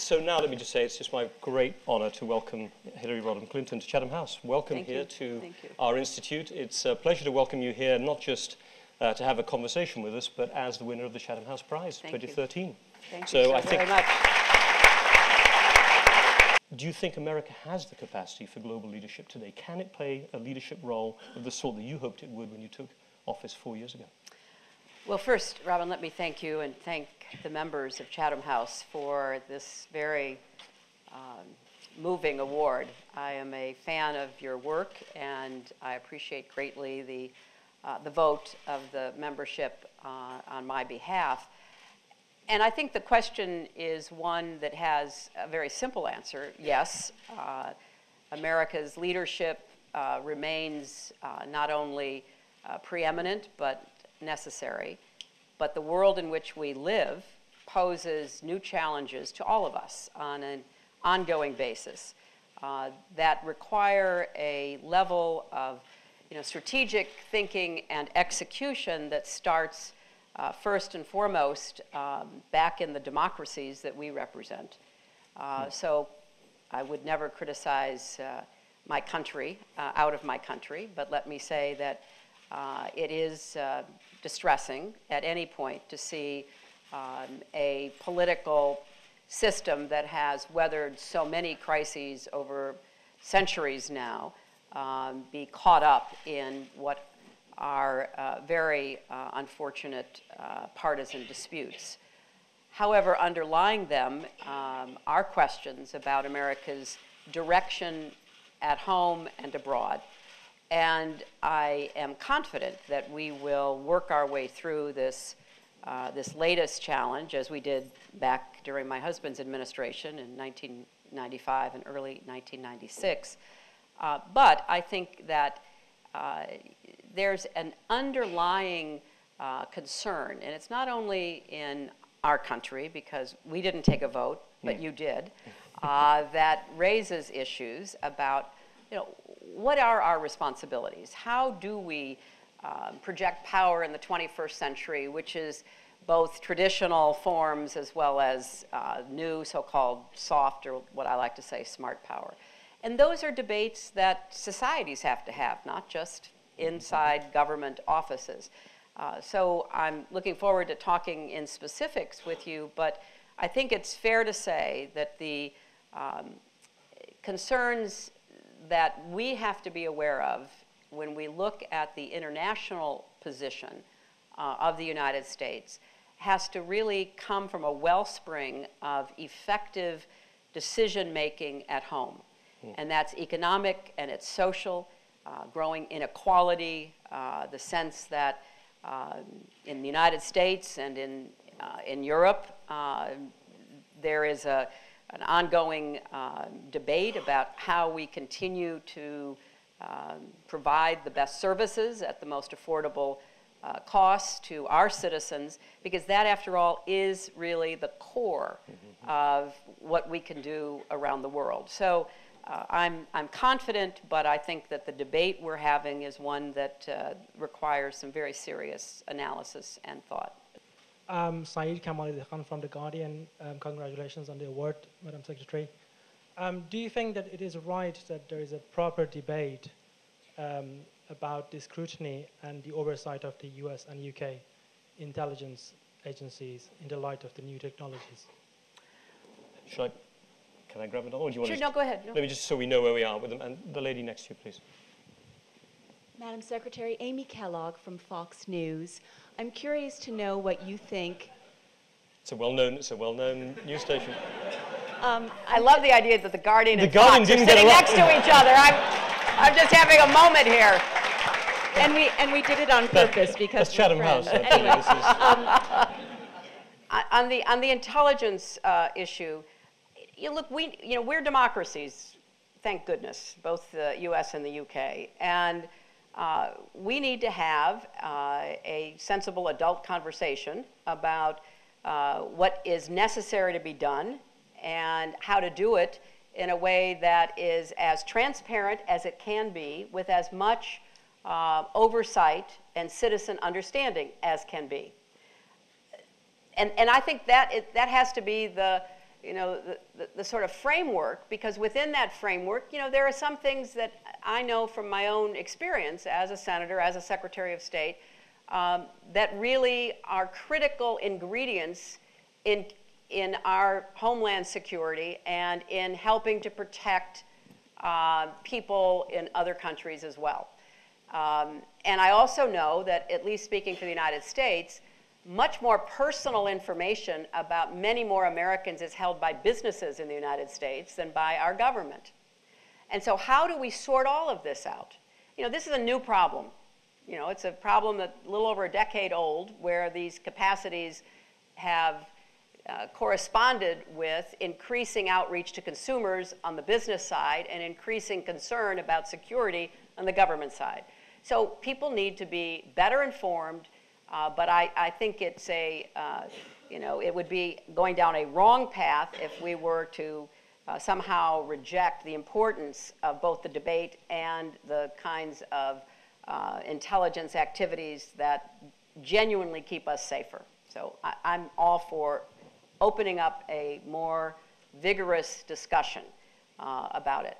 So now let me just say it's just my great honor to welcome Hillary Rodham Clinton to Chatham House. Welcome here to our institute. It's a pleasure to welcome you here, not just to have a conversation with us, but as the winner of the Chatham House Prize 2013. Thank you so very much. Do you think America has the capacity for global leadership today? Can it play a leadership role of the sort that you hoped it would when you took office 4 years ago? Well, first, Robin, let me thank you and thank the members of Chatham House for this very moving award. I am a fan of your work, and I appreciate greatly the vote of the membership on my behalf. And I think the question is one that has a very simple answer. Yes, America's leadership remains not only preeminent, but necessary. But the world in which we live poses new challenges to all of us on an ongoing basis that require a level of strategic thinking and execution that starts first and foremost back in the democracies that we represent. So I would never criticize my country out of my country, but let me say that it is distressing at any point to see a political system that has weathered so many crises over centuries now be caught up in what are very unfortunate partisan disputes. However, underlying them are questions about America's direction at home and abroad. And I am confident that we will work our way through this latest challenge, as we did back during my husband's administration in 1995 and early 1996. But I think that there's an underlying concern, and it's not only in our country, because we didn't take a vote, but you did, that raises issues about what are our responsibilities? How do we project power in the 21st century, which is both traditional forms as well as new so-called soft, or what I like to say, smart power? And those are debates that societies have to have, not just inside government offices. So I'm looking forward to talking in specifics with you, but I think it's fair to say that the concerns that we have to be aware of when we look at the international position of the United States has to really come from a wellspring of effective decision-making at home. And that's economic and it's social, growing inequality, the sense that in the United States and in Europe, there is an ongoing debate about how we continue to provide the best services at the most affordable cost to our citizens, because that, after all, is really the core of what we can do around the world. So I'm confident, but I think that the debate we're having is one that requires some very serious analysis and thought. Saeed Kamali Khan from The Guardian. Congratulations on the award, Madam Secretary. Do you think that it is right that there is a proper debate about the scrutiny and the oversight of the US and UK intelligence agencies in the light of the new technologies? Can I grab it on? Or do you want to no, go ahead. No. Maybe just so we know where we are with them. And the lady next to you, please. Madam Secretary, Amy Kellogg from Fox News. I'm curious to know what you think. It's a well-known news station. I love the idea that the Guardian and Fox are sitting next to each other. I'm just having a moment here. And we did it on purpose because that's Chatham House. Anyway, on the intelligence issue, look, we're democracies, thank goodness, both the U.S. and the U.K. And we need to have a sensible adult conversation about what is necessary to be done and how to do it in a way that is as transparent as it can be, with as much oversight and citizen understanding as can be. And I think that that has to be the the sort of framework, because within that framework, there are some things that I know from my own experience as a senator, as a Secretary of State, that really are critical ingredients in our homeland security and in helping to protect people in other countries as well. And I also know that, at least speaking for the United States, much more personal information about many more Americans is held by businesses in the United States than by our government. And so how do we sort all of this out? This is a new problem. It's a problem that's a little over a decade old, where these capacities have corresponded with increasing outreach to consumers on the business side and increasing concern about security on the government side. So people need to be better informed, but I think it's it would be going down a wrong path if we were to somehow reject the importance of both the debate and the kinds of intelligence activities that genuinely keep us safer. So I'm all for opening up a more vigorous discussion about it.